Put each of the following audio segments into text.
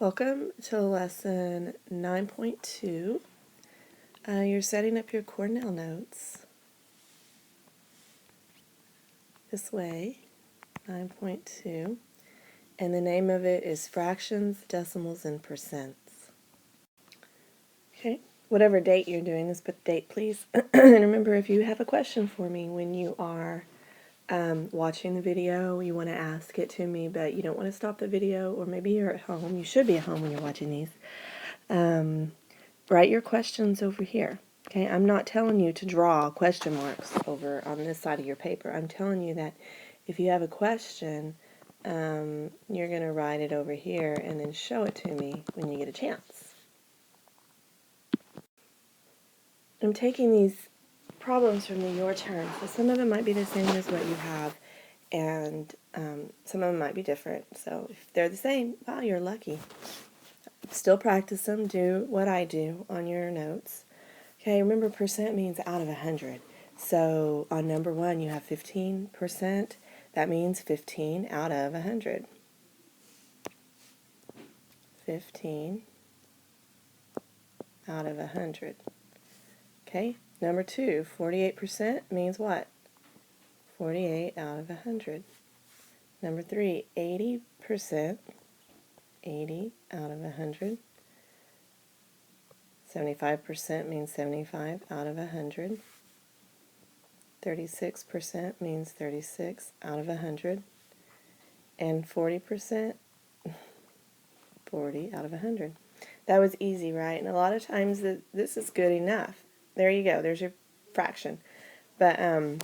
Welcome to lesson 9.2. You're setting up your Cornell notes this way, 9.2, and the name of it is Fractions, Decimals, and Percents. Okay, whatever date you're doing this, put the date please. And remember, if you have a question for me when you are watching the video, you want to ask it to me, but you don't want to stop the video, or maybe you're at home. You should be at home when you're watching these. Write your questions over here. Okay, I'm not telling you to draw question marks over on this side of your paper. I'm telling you that if you have a question, you're going to write it over here and then show it to me when you get a chance. I'm taking these problems from the Your Turn. So some of them might be the same as what you have, and some of them might be different. So if they're the same, wow, you're lucky. Still practice them. Do what I do on your notes. Okay, remember percent means out of 100. So on number 1 you have 15%. That means 15 out of 100. 15 out of 100. Okay, number 2, 48% means what? 48 out of 100. Number 3, 80%. 80 out of 100. 75% means 75 out of 100. 36% means 36 out of 100. And 40%, 40 out of 100. That was easy, right? And a lot of times this is good enough. There you go. There's your fraction. But a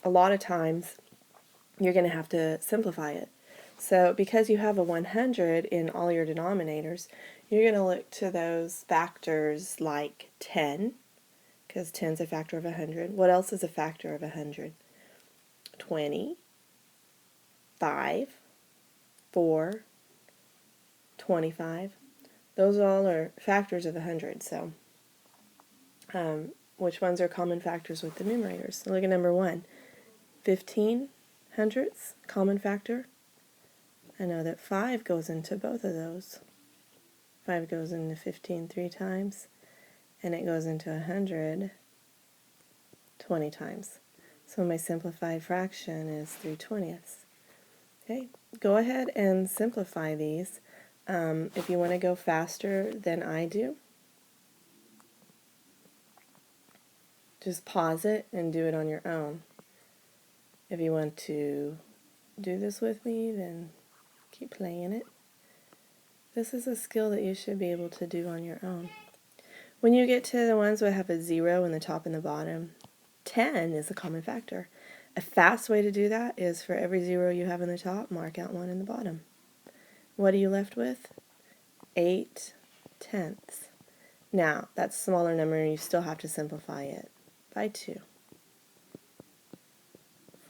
lot of times you're going to have to simplify it. So because you have a 100 in all your denominators, you're going to look to those factors like 10, because 10 is a factor of 100. What else is a factor of 100? 20, 5, 4, 25. Those all are factors of 100. So which ones are common factors with the numerators? So look at number 1. 15 hundredths, common factor. I know that 5 goes into both of those. 5 goes into 15 3 times, and it goes into 100 20 times. So my simplified fraction is 3/20. Okay, go ahead and simplify these. If you want to go faster than I do, just pause it and do it on your own. If you want to do this with me, then keep playing it. This is a skill that you should be able to do on your own. When you get to the ones that have a 0 in the top and the bottom, 10 is a common factor. A fast way to do that is for every 0 you have in the top, mark out 1 in the bottom. What are you left with? 8/10. Now, that's a smaller number and you still have to simplify it by 2.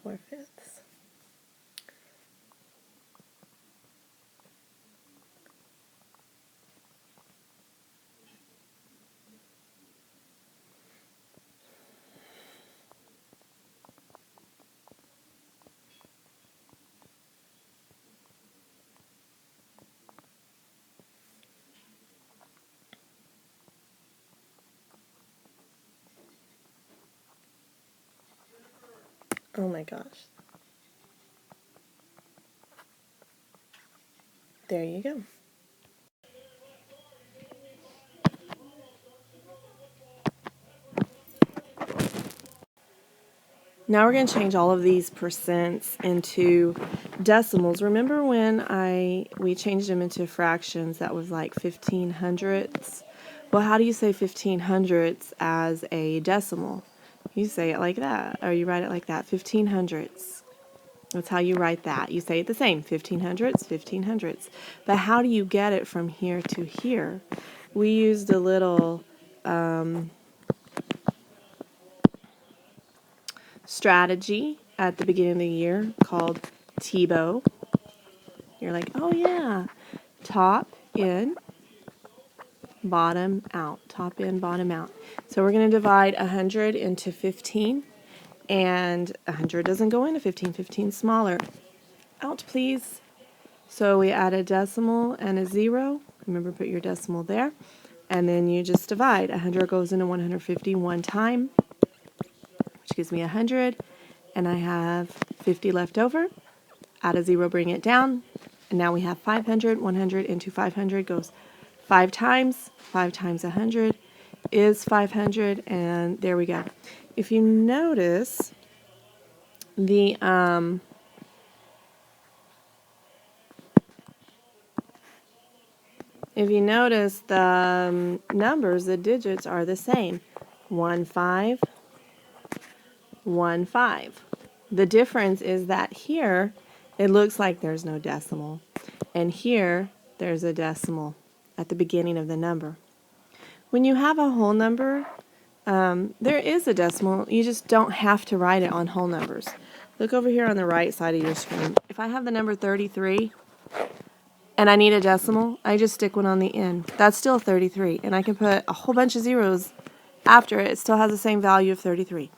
4/5. Oh my gosh. There you go. Now we're going to change all of these percents into decimals. Remember when we changed them into fractions, that was like 15 hundredths? Well, how do you say 15 hundredths as a decimal? You say it like that, or you write it like that, 15 hundredths. That's how you write that. You say it the same, 15 hundredths, 15 hundredths. But how do you get it from here to here? We used a little strategy at the beginning of the year called TIBO. You're like, oh yeah, top in, bottom out, top in, bottom out. So we're going to divide 100 into 15, and 100 doesn't go into 15, 15 smaller. Out, please. So we add a decimal and a 0. Remember, put your decimal there. And then you just divide. 100 goes into 150 one time, which gives me 100. And I have 50 left over. Add a 0, bring it down. And now we have 500. 100 into 500 goes 5 times. 5 times 100 is 500. And there we go. If you notice, the numbers, the digits are the same. 1, 5, 1, 5. The difference is that here it looks like there's no decimal, and here there's a decimal at the beginning of the number. When you have a whole number, there is a decimal. You just don't have to write it on whole numbers. Look over here on the right side of your screen. If I have the number 33 and I need a decimal, I just stick one on the end. That's still 33, and I can put a whole bunch of zeros after it. It still has the same value of 33.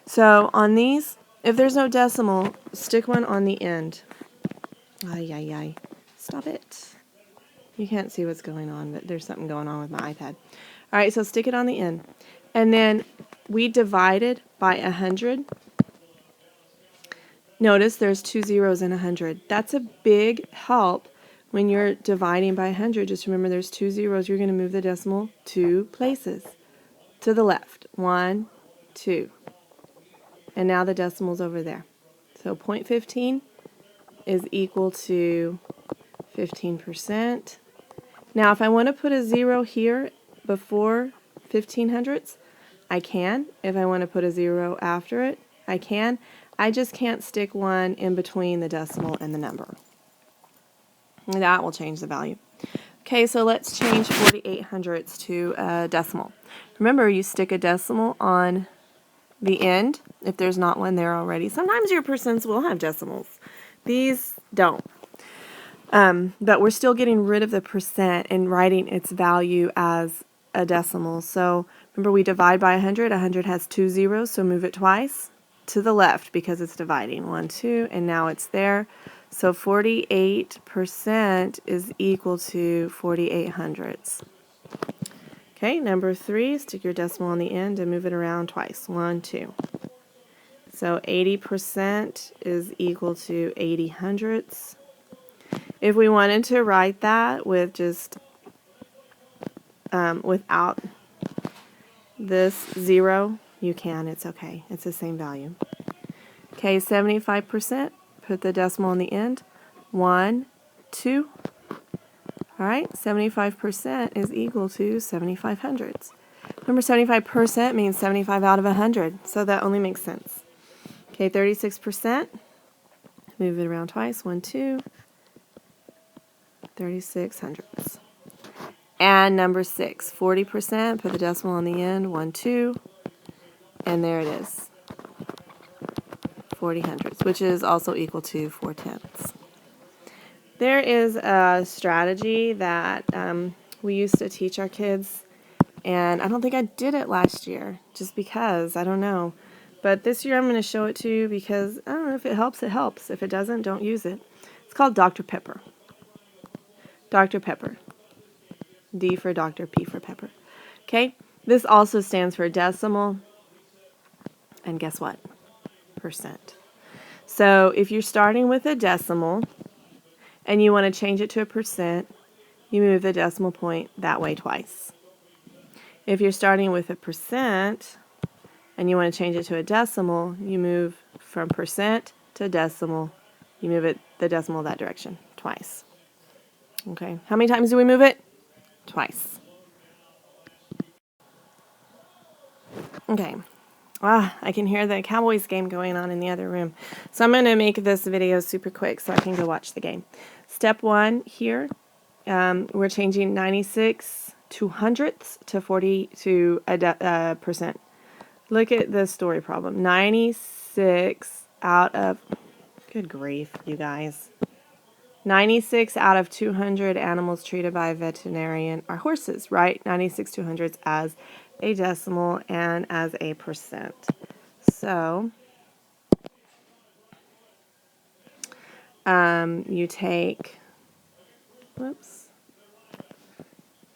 So on these, if there's no decimal, stick one on the end. Ay, ay, ay. Stop it. You can't see what's going on, but there's something going on with my iPad. All right, so stick it on the end. And then we divided by 100. Notice there's 2 zeros in 100. That's a big help when you're dividing by 100. Just remember there's 2 zeros. You're going to move the decimal 2 places to the left. 1, 2. And now the decimal's over there. So 0.15 is equal to 15%. Now if I want to put a 0 here before 1500ths, I can. If I want to put a 0 after it, I can. I just can't stick one in between the decimal and the number. And that will change the value. Okay, so let's change 4800ths to a decimal. Remember, you stick a decimal on the end if there's not one there already. Sometimes your percents will have decimals. These don't. But we're still getting rid of the percent and writing its value as a decimal. So remember, we divide by 100. 100 has 2 zeros, so move it twice to the left because it's dividing. 1, 2, and now it's there. So 48% is equal to 4800ths. Okay, number 3, stick your decimal on the end and move it around twice. 1, 2. So 80% is equal to 8000ths. If we wanted to write that with just without this 0, you can. It's okay. It's the same value. Okay, 75%. Put the decimal on the end. 1, 2. All right, 75% is equal to 7500ths. Remember, 75% means 75 out of 100, so that only makes sense. Okay, 36%. Move it around twice. 1, 2. 3600ths. And number 6, 40%. Put the decimal on the end. 1, 2. And there it is. 4000ths, which is also equal to 4/10. There is a strategy that we used to teach our kids, and I don't think I did it last year, just because, I don't know. But this year I'm going to show it to you because, I don't know, if it helps, it helps. If it doesn't, don't use it. It's called Dr. Pepper. Dr. Pepper. D for doctor, P for pepper. Okay? This also stands for decimal, and guess what? Percent. So if you're starting with a decimal and you want to change it to a percent, you move the decimal point that way twice. If you're starting with a percent and you want to change it to a decimal, you move from percent to decimal. You move the decimal that direction twice. Okay, how many times do we move it? Twice. Okay. I can hear the Cowboys game going on in the other room. So I'm going to make this video super quick so I can go watch the game. Step 1 here, we're changing 96/200ths to 40 to a percent. Look at the story problem. 96 out of, good grief, you guys. 96 out of 200 animals treated by a veterinarian are horses, right? 96/200ths as a decimal and as a percent. So you take whoops,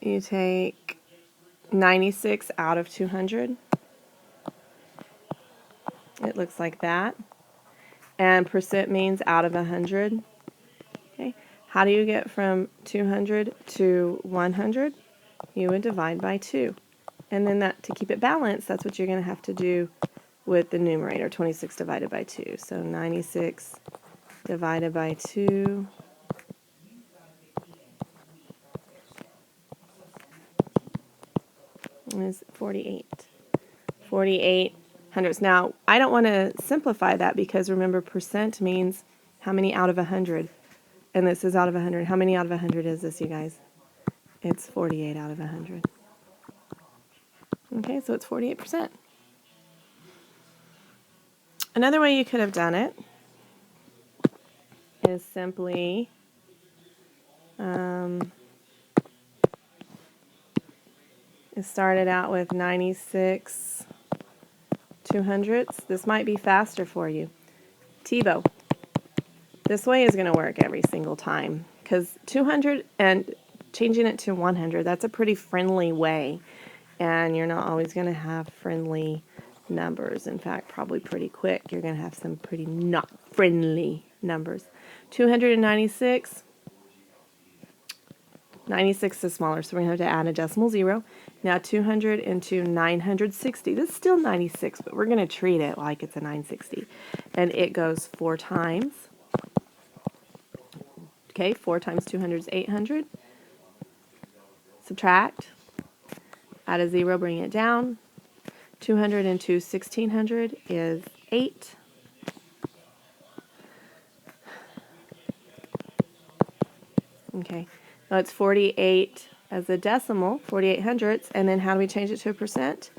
you take 96 out of 200. It looks like that. And percent means out of 100. Okay. How do you get from 200 to 100? You would divide by 2. And then that, to keep it balanced, that's what you're going to have to do with the numerator, 26 divided by 2. So 96 divided by 2 is 48. 48 hundredths. Now, I don't want to simplify that because remember, percent means how many out of 100. And this is out of 100. How many out of 100 is this, you guys? It's 48 out of 100. Okay, so it's 48%. Another way you could have done it is simply it started out with 96 200ths. This might be faster for you. TiVo. This way is going to work every single time because 200 and changing it to 100, that's a pretty friendly way. And you're not always going to have friendly numbers. In fact, probably pretty quick, you're going to have some pretty not friendly numbers. 296. 96 is smaller, so we're going to have to add a decimal 0. Now 200 into 960. This is still 96, but we're going to treat it like it's a 960. And it goes 4 times. Okay, 4 times 200 is 800. Subtract. Add a 0, bring it down. 200 into 1600 is 8. Okay, now it's 48 as a decimal, 48 hundredths, and then how do we change it to a percent?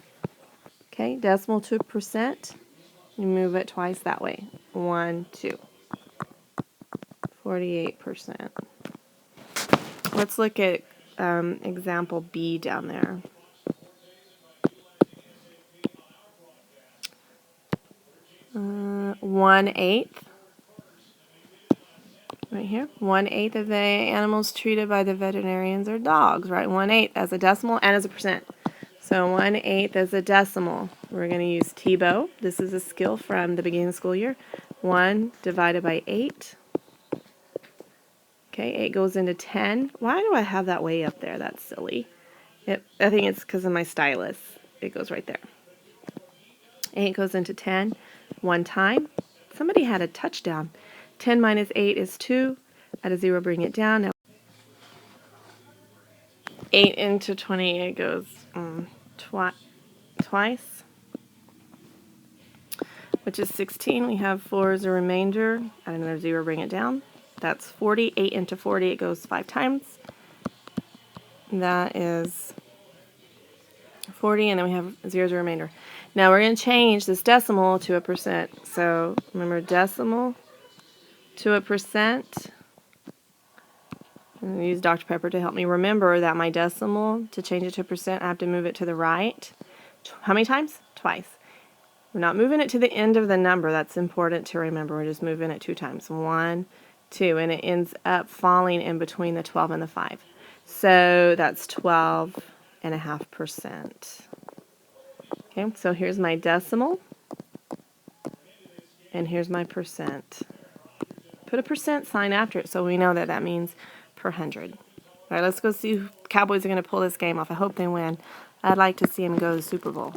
Okay, decimal to percent, you move it twice that way. 1, 2. 48%. Let's look at example B down there. 1/8. Right here. 1/8 of the animals treated by the veterinarians are dogs, right? 1/8 as a decimal and as a percent. So 1/8 as a decimal. We're going to use TiVo. This is a skill from the beginning of the school year. 1 divided by 8. Okay, 8 goes into 10. Why do I have that way up there? That's silly. I think it's because of my stylus. It goes right there. 8 goes into 10 one time. Somebody had a touchdown. 10 minus 8 is 2. Add a 0, bring it down. Now 8 into 28 goes twice, which is 16. We have 4 as a remainder. Add another 0, bring it down. That's 40. 8 into 40, it goes 5 times. That is 40, and then we have 0 as a remainder. Now we're going to change this decimal to a percent. So remember, decimal to a percent. I'm going to use Dr. Pepper to help me remember that my decimal, to change it to a percent, I have to move it to the right. How many times? Twice. We're not moving it to the end of the number. That's important to remember. We're just moving it 2 times. 1, 2, and it ends up falling in between the 12 and the 5. So that's 12.5%. Okay, so here's my decimal, and here's my percent. Put a percent sign after it so we know that that means per 100. All right, let's go see who Cowboys are going to pull this game off. I hope they win. I'd like to see them go to the Super Bowl.